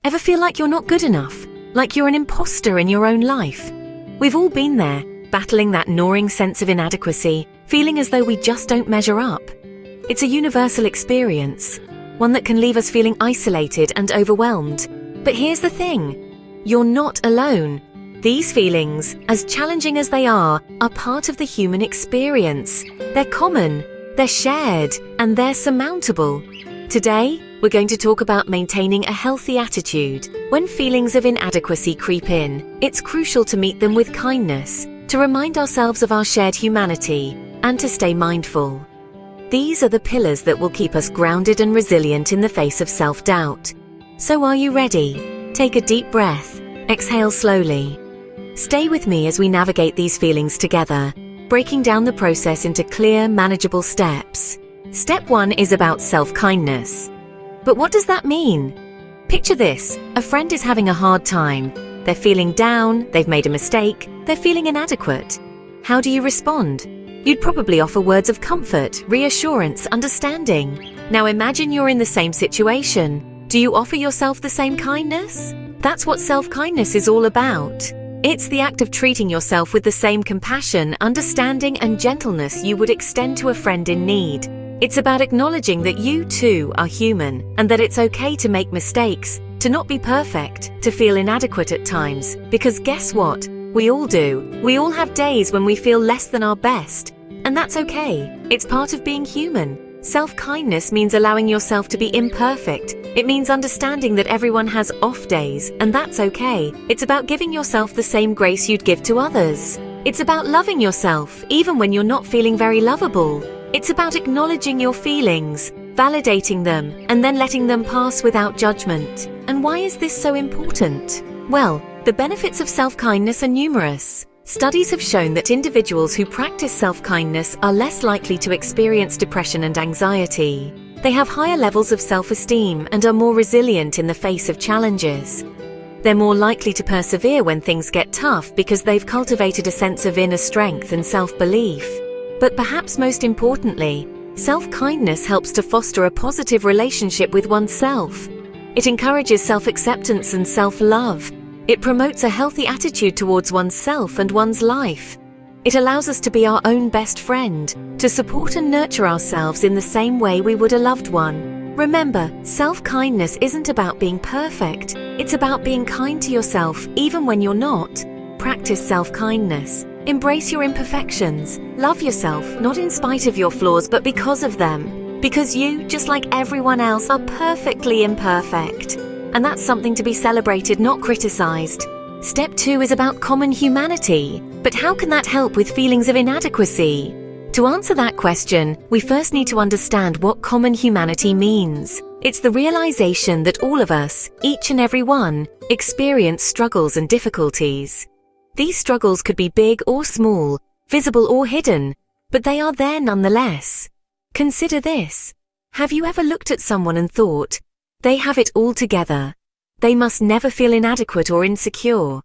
Ever feel like you're not good enough? Like you're an imposter in your own life? We've all been there, battling that gnawing sense of inadequacy, feeling as though we just don't measure up. It's a universal experience, one that can leave us feeling isolated and overwhelmed. But here's the thing, you're not alone. These feelings, as challenging as they are part of the human experience. They're common, they're shared, and they're surmountable. Today, we're going to talk about maintaining a healthy attitude. When feelings of inadequacy creep in, it's crucial to meet them with kindness, to remind ourselves of our shared humanity, and to stay mindful. These are the pillars that will keep us grounded and resilient in the face of self-doubt. So are you ready? Take a deep breath, exhale slowly. Stay with me as we navigate these feelings together, breaking down the process into clear, manageable steps. Step 1 is about self-kindness. But what does that mean? Picture this, a friend is having a hard time. They're feeling down, they've made a mistake, they're feeling inadequate. How do you respond? You'd probably offer words of comfort, reassurance, understanding. Now imagine you're in the same situation. Do you offer yourself the same kindness? That's what self-kindness is all about. It's the act of treating yourself with the same compassion, understanding, and gentleness you would extend to a friend in need. It's about acknowledging that you too are human, and that it's okay to make mistakes, to not be perfect, to feel inadequate at times. Because guess what? We all do. We all have days when we feel less than our best. And that's okay. It's part of being human. Self-kindness means allowing yourself to be imperfect. It means understanding that everyone has off days, and that's okay. It's about giving yourself the same grace you'd give to others. It's about loving yourself, even when you're not feeling very lovable. It's about acknowledging your feelings, validating them, and then letting them pass without judgment. And why is this so important? Well, the benefits of self-kindness are numerous. Studies have shown that individuals who practice self-kindness are less likely to experience depression and anxiety. They have higher levels of self-esteem and are more resilient in the face of challenges. They're more likely to persevere when things get tough because they've cultivated a sense of inner strength and self-belief. But perhaps most importantly, self-kindness helps to foster a positive relationship with oneself. It encourages self-acceptance and self-love. It promotes a healthy attitude towards oneself and one's life. It allows us to be our own best friend, to support and nurture ourselves in the same way we would a loved one. Remember, self-kindness isn't about being perfect. It's about being kind to yourself even when you're not. Practice self-kindness. Embrace your imperfections. Love yourself, not in spite of your flaws, but because of them. Because you, just like everyone else, are perfectly imperfect. And that's something to be celebrated, not criticized. Step 2 is about common humanity. But how can that help with feelings of inadequacy? To answer that question, we first need to understand what common humanity means. It's the realization that all of us, each and every one, experience struggles and difficulties. These struggles could be big or small, visible or hidden, but they are there nonetheless. Consider this. Have you ever looked at someone and thought, they have it all together. They must never feel inadequate or insecure.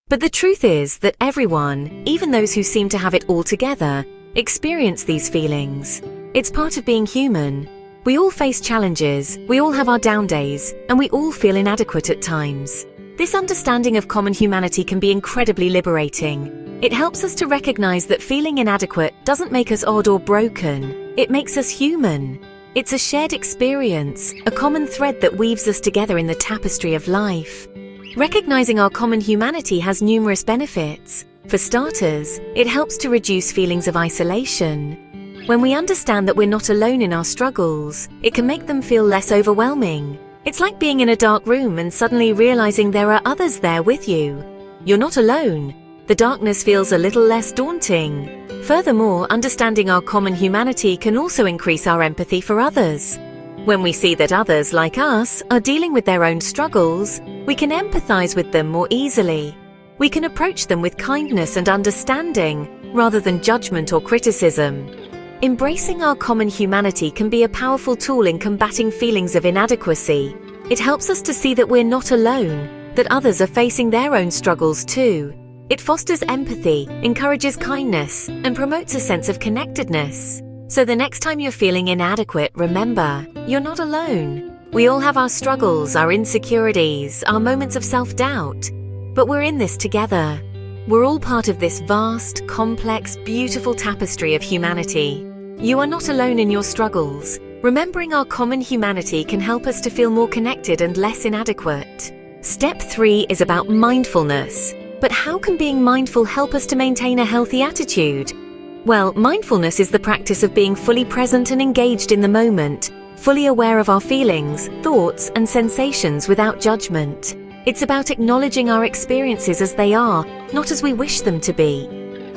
But the truth is that everyone, even those who seem to have it all together, experience these feelings. It's part of being human. We all face challenges, we all have our down days, and we all feel inadequate at times. This understanding of common humanity can be incredibly liberating. It helps us to recognize that feeling inadequate doesn't make us odd or broken. It makes us human. It's a shared experience, a common thread that weaves us together in the tapestry of life. Recognizing our common humanity has numerous benefits. For starters, it helps to reduce feelings of isolation. When we understand that we're not alone in our struggles, it can make them feel less overwhelming. It's like being in a dark room and suddenly realizing there are others there with you. You're not alone. The darkness feels a little less daunting. Furthermore, understanding our common humanity can also increase our empathy for others. When we see that others, like us, are dealing with their own struggles, we can empathize with them more easily. We can approach them with kindness and understanding, rather than judgment or criticism. Embracing our common humanity can be a powerful tool in combating feelings of inadequacy. It helps us to see that we're not alone, that others are facing their own struggles too. It fosters empathy, encourages kindness, and promotes a sense of connectedness. So the next time you're feeling inadequate, remember, you're not alone. We all have our struggles, our insecurities, our moments of self-doubt. But we're in this together. We're all part of this vast, complex, beautiful tapestry of humanity. You are not alone in your struggles. Remembering our common humanity can help us to feel more connected and less inadequate. Step 3 is about mindfulness. But how can being mindful help us to maintain a healthy attitude? Well, mindfulness is the practice of being fully present and engaged in the moment, fully aware of our feelings, thoughts, and sensations without judgment. It's about acknowledging our experiences as they are, not as we wish them to be.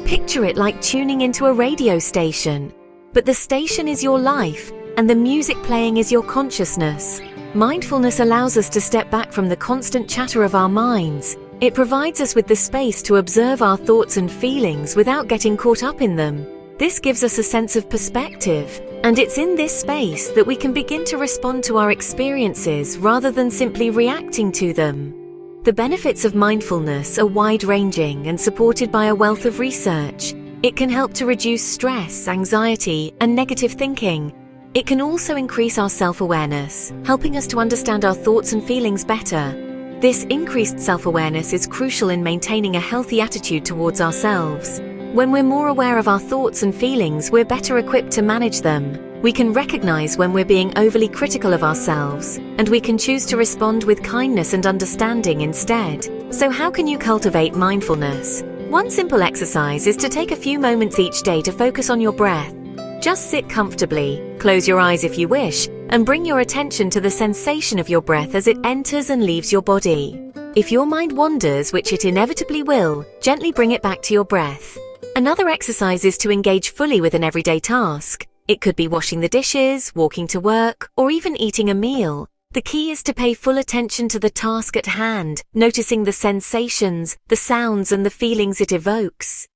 Picture it like tuning into a radio station. But the station is your life, and the music playing is your consciousness. Mindfulness allows us to step back from the constant chatter of our minds. It provides us with the space to observe our thoughts and feelings without getting caught up in them. This gives us a sense of perspective, and it's in this space that we can begin to respond to our experiences rather than simply reacting to them. The benefits of mindfulness are wide-ranging and supported by a wealth of research. It can help to reduce stress, anxiety, and negative thinking. It can also increase our self-awareness, helping us to understand our thoughts and feelings better. This increased self-awareness is crucial in maintaining a healthy attitude towards ourselves. When we're more aware of our thoughts and feelings, we're better equipped to manage them. We can recognize when we're being overly critical of ourselves, and we can choose to respond with kindness and understanding instead. So how can you cultivate mindfulness? One simple exercise is to take a few moments each day to focus on your breath. Just sit comfortably, close your eyes if you wish, and bring your attention to the sensation of your breath as it enters and leaves your body. If your mind wanders, which it inevitably will, gently bring it back to your breath. Another exercise is to engage fully with an everyday task. It could be washing the dishes, walking to work, or even eating a meal. The key is to pay full attention to the task at hand, noticing the sensations, the sounds, and the feelings it evokes.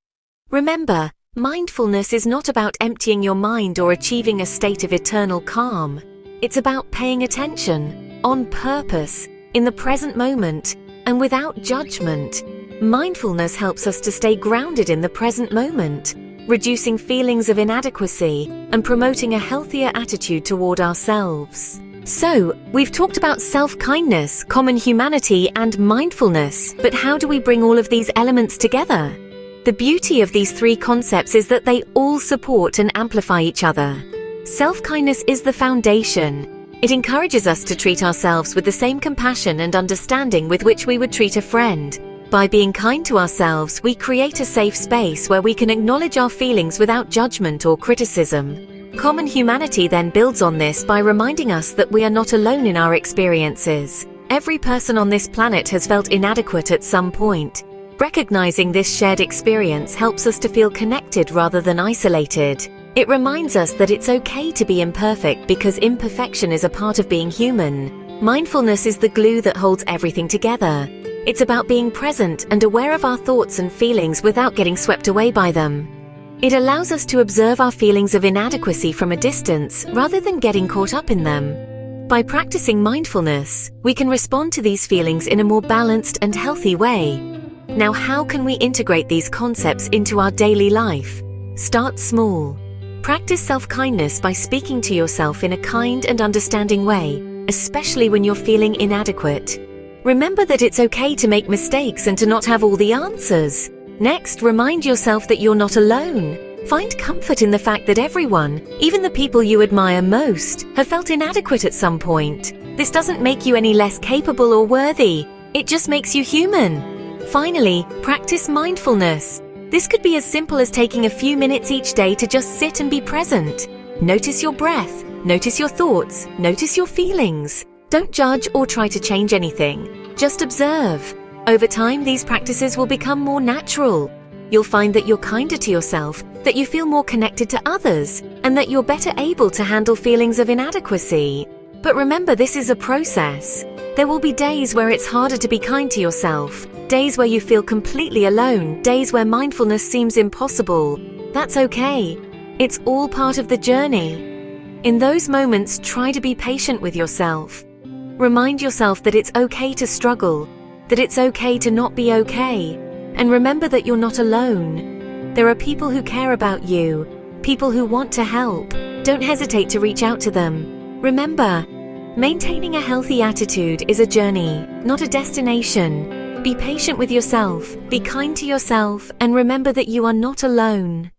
Remember, mindfulness is not about emptying your mind or achieving a state of eternal calm. It's about paying attention, on purpose, in the present moment, and without judgment. Mindfulness helps us to stay grounded in the present moment, reducing feelings of inadequacy and promoting a healthier attitude toward ourselves. So, we've talked about self-kindness, common humanity, and mindfulness, but how do we bring all of these elements together? The beauty of these three concepts is that they all support and amplify each other. Self-kindness is the foundation. It encourages us to treat ourselves with the same compassion and understanding with which we would treat a friend. By being kind to ourselves, we create a safe space where we can acknowledge our feelings without judgment or criticism. Common humanity then builds on this by reminding us that we are not alone in our experiences. Every person on this planet has felt inadequate at some point. Recognizing this shared experience helps us to feel connected rather than isolated. It reminds us that it's okay to be imperfect because imperfection is a part of being human. Mindfulness is the glue that holds everything together. It's about being present and aware of our thoughts and feelings without getting swept away by them. It allows us to observe our feelings of inadequacy from a distance rather than getting caught up in them. By practicing mindfulness, we can respond to these feelings in a more balanced and healthy way. Now, how can we integrate these concepts into our daily life? Start small. Practice self-kindness by speaking to yourself in a kind and understanding way, especially when you're feeling inadequate. Remember that it's okay to make mistakes and to not have all the answers. Next, remind yourself that you're not alone. Find comfort in the fact that everyone, even the people you admire most, have felt inadequate at some point. This doesn't make you any less capable or worthy. It just makes you human. Finally, practice mindfulness. This could be as simple as taking a few minutes each day to just sit and be present. Notice your breath, notice your thoughts, notice your feelings. Don't judge or try to change anything. Just observe. Over time, these practices will become more natural. You'll find that you're kinder to yourself, that you feel more connected to others, and that you're better able to handle feelings of inadequacy. But remember, this is a process. There will be days where it's harder to be kind to yourself, days where you feel completely alone, days where mindfulness seems impossible. That's okay. It's all part of the journey. In those moments, try to be patient with yourself. Remind yourself that it's okay to struggle, that it's okay to not be okay, and remember that you're not alone. There are people who care about you, people who want to help. Don't hesitate to reach out to them. Remember, Maintaining a healthy attitude is a journey, not a destination. Be patient with yourself, be kind to yourself, and remember that you are not alone.